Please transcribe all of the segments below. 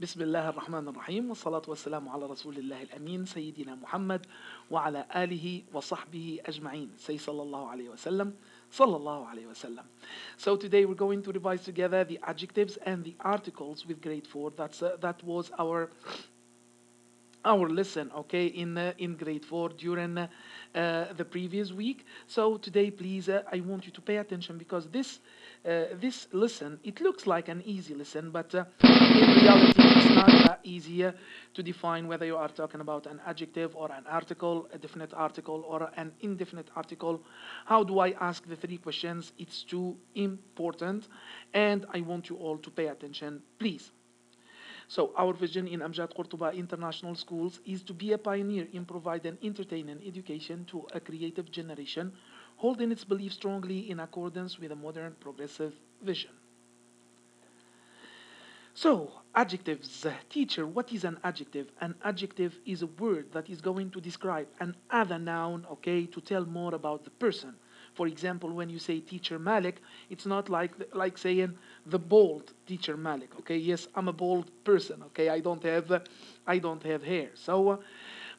بسم الله الرحمن الرحيم والصلاة والسلام على رسول الله الأمين سيدنا محمد وعلى آله وصحبه أجمعين. Say sallallahu alayhi wasallam. Sallallahu alayhi wasallam. So today we're going to revise together the adjectives and the articles with grade 4. That was our lesson, okay, in grade 4 during the previous week. So today, please, I want you to pay attention because this lesson, it looks like an easy lesson, but in reality it's not that easy to define whether you are talking about an adjective or an article, a definite article or an indefinite article. How do I ask the three questions? It's too important, and I want you all to pay attention, please. So our vision in Amjad Qurtuba International Schools is to be a pioneer in providing entertaining education to a creative generation, holding its belief strongly in accordance with a modern progressive vision. So, adjectives. Teacher, what is an adjective? An adjective is a word that is going to describe an other noun, okay, to tell more about the person. For example, when you say teacher Malik, it's not like saying the bold teacher Malik, okay? Yes, I'm a bold person, okay? I don't have hair. So,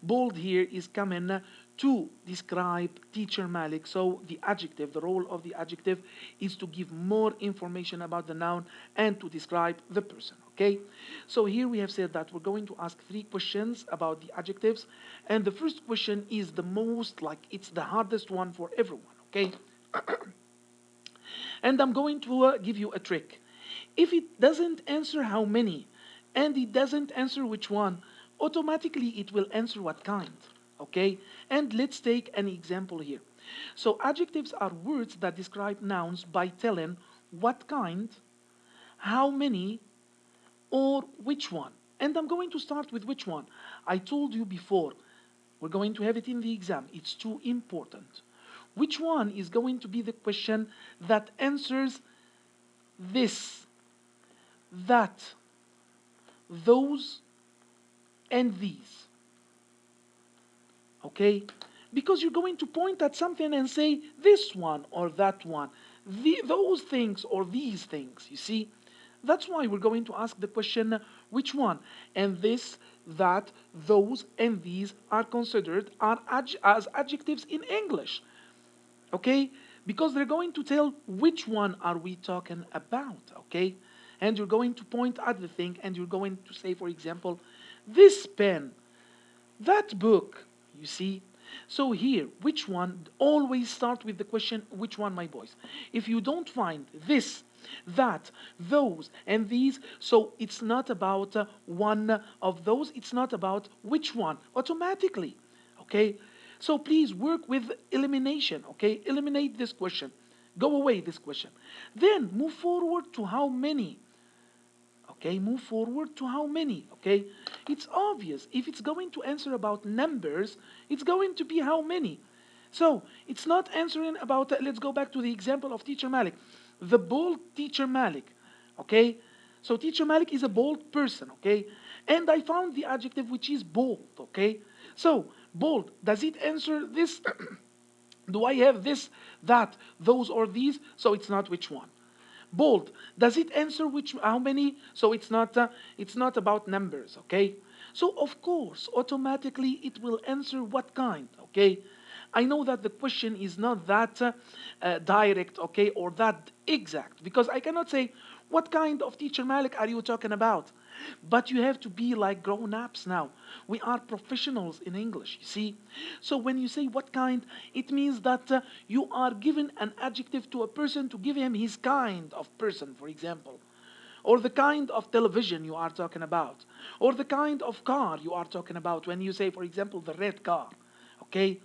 bold here is coming to describe teacher Malik. So the adjective, the role of the adjective is to give more information about the noun and to describe the person. Okay? So here we have said that we're going to ask three questions about the adjectives. And the first question is the most, like, it's the hardest one for everyone. Okay? And I'm going to give you a trick. If it doesn't answer how many and it doesn't answer which one, automatically it will answer what kind. Okay? And let's take an example here. So adjectives are words that describe nouns by telling what kind, how many, or which one. And I'm going to start with which one. I told you before, we're going to have it in the exam. It's too important. Which one is going to be the question that answers this, that, those, and these? Okay? Because you're going to point at something and say this one or that one, those things or these things, you see? That's why we're going to ask the question which one? And this, that, those, and these are considered as adjectives in English. Okay? Because they're going to tell which one are we talking about, okay? And you're going to point at the thing and you're going to say, for example, this pen, that book, you see? So here, which one? Always start with the question, which one, my boys? If you don't find this, that, those, and these, so it's not about one of those, it's not about which one, automatically, okay? So please work with elimination, okay? Eliminate this question. Go away this question. Then move forward to how many. Okay, move forward to how many? Okay, it's obvious. If it's going to answer about numbers, it's going to be how many. So it's not answering about, let's go back to the example of teacher Malik. The bold teacher Malik. Okay, so teacher Malik is a bold person. Okay, and I found the adjective which is bold. Okay, so bold, does it answer this? Do I have this, that, those, or these? So it's not which one. Bold, does it answer which how many? So it's not about numbers, okay? So of course, automatically it will answer what kind, okay? I know that the question is not that direct, okay, or that exact, because I cannot say what kind of teacher Malik are you talking about? But you have to be like grown-ups now. We are professionals in English, you see. So when you say what kind, it means that you are giving an adjective to a person to give him his kind of person, for example. Or the kind of television you are talking about. Or the kind of car you are talking about when you say, for example, the red car. Okay?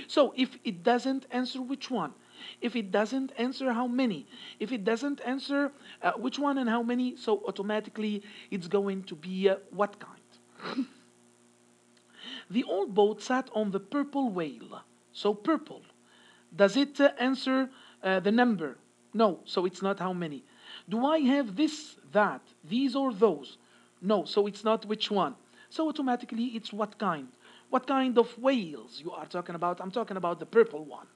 So if it doesn't answer which one, if it doesn't answer how many, if it doesn't answer which one and how many, so automatically it's going to be what kind. The old boat sat on the purple whale. So purple. Does it answer the number? No, so it's not how many. Do I have this, that, these or those? No, so it's not which one. So automatically it's what kind. What kind of whales you are talking about? I'm talking about the purple one.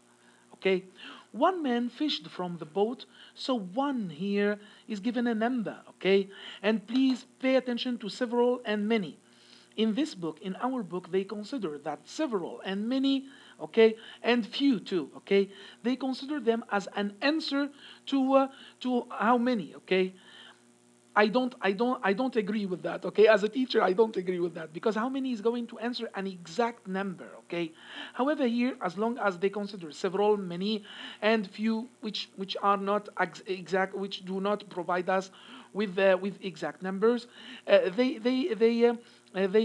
Okay? One man fished from the boat, so one here is given a number, okay? And please pay attention to several and many. In this book, in our book, they consider that several and many, okay, and few too, okay, they consider them as an answer to how many, okay. I don't agree with that, okay. As a teacher, I don't agree with that because how many is going to answer an exact number, okay. However, here, as long as they consider several, many, and few, which are not exact, which do not provide us with exact numbers, they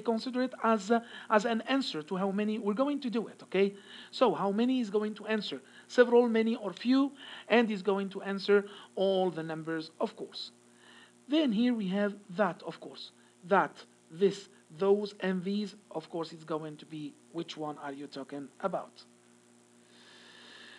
consider it as an answer to how many we're going to do it, okay. So how many is going to answer several, many, or few, and is going to answer all the numbers, of course. Then here we have that, of course. That, this, those, and these, of course, it's going to be which one are you talking about.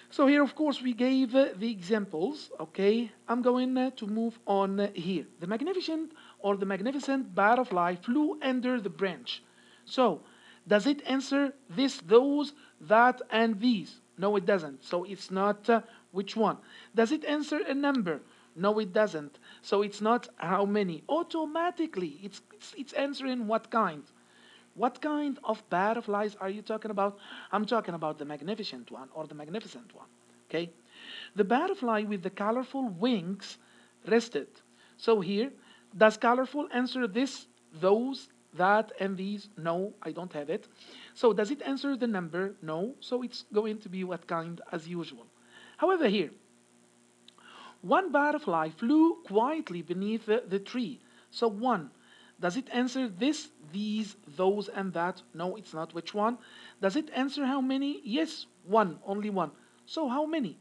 So here, of course, we gave the examples, okay? I'm going to move on here. The magnificent or the magnificent butterfly flew under the branch. So, does it answer this, those, that, and these? No, it doesn't. So it's not which one. Does it answer a number? No, it doesn't. So it's not how many. Automatically, it's answering what kind. What kind of butterflies are you talking about? I'm talking about the magnificent one or the magnificent one. Okay? The butterfly with the colorful wings rested. So here, does colorful answer this, those, that, and these? No, I don't have it. So does it answer the number? No. So it's going to be what kind as usual. However, here, one butterfly flew quietly beneath the tree. So one. Does it answer this, these, those, and that? No, it's not. Which one? Does it answer how many? Yes, one, only one. So how many?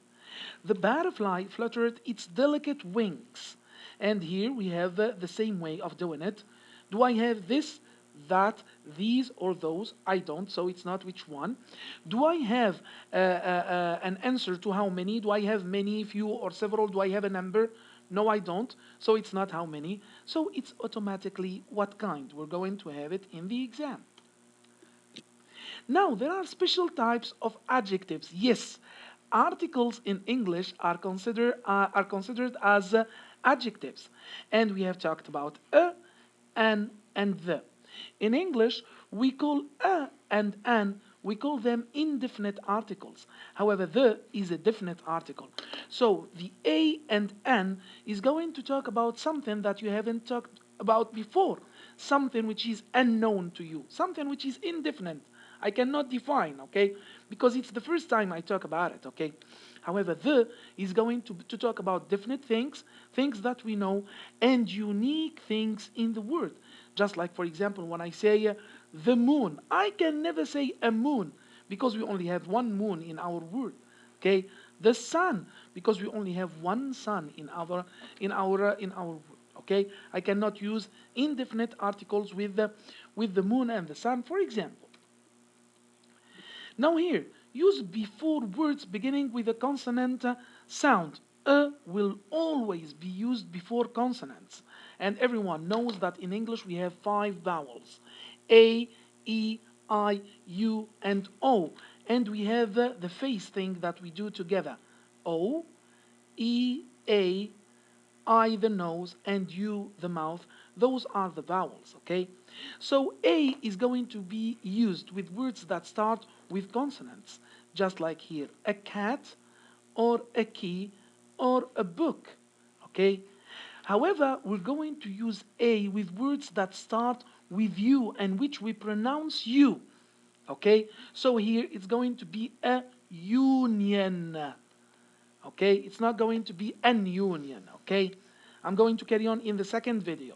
The butterfly fluttered its delicate wings. And here we have the same way of doing it. Do I have this, that, these, or those? I don't, so it's not which one. Do I have an answer to how many? Do I have many, few, or several? Do I have a number? No, I don't, so it's not how many. So it's automatically what kind. We're going to have it in the exam. Now, there are special types of adjectives. Yes, articles in English are considered as adjectives, and we have talked about a, an, and the. In English, we call a and an, we call them indefinite articles. However, the is a definite article. So the a and an is going to talk about something that you haven't talked about before, something which is unknown to you, something which is indefinite. I cannot define, okay? Because it's the first time I talk about it, okay? However, the is going to talk about definite things, things that we know, and unique things in the word. Just like, for example, when I say the moon, I can never say a moon because we only have one moon in our word, okay? The sun, because we only have one sun in our word. Okay, I cannot use indefinite articles with the moon and the sun, for example. Now here, use before words beginning with a consonant sound. A will always be used before consonants. And everyone knows that in English we have 5 vowels. A, E, I, U, and O. And we have the face thing that we do together. O, E, A, I the nose, and U the mouth. Those are the vowels, okay? So A is going to be used with words that start with consonants, just like here, a cat, or a key, or a book, okay? However, we're going to use A with words that start with U and which we pronounce U, okay? So here it's going to be a union, okay? It's not going to be an union, okay? I'm going to carry on in the second video.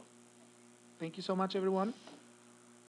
Thank you so much, everyone.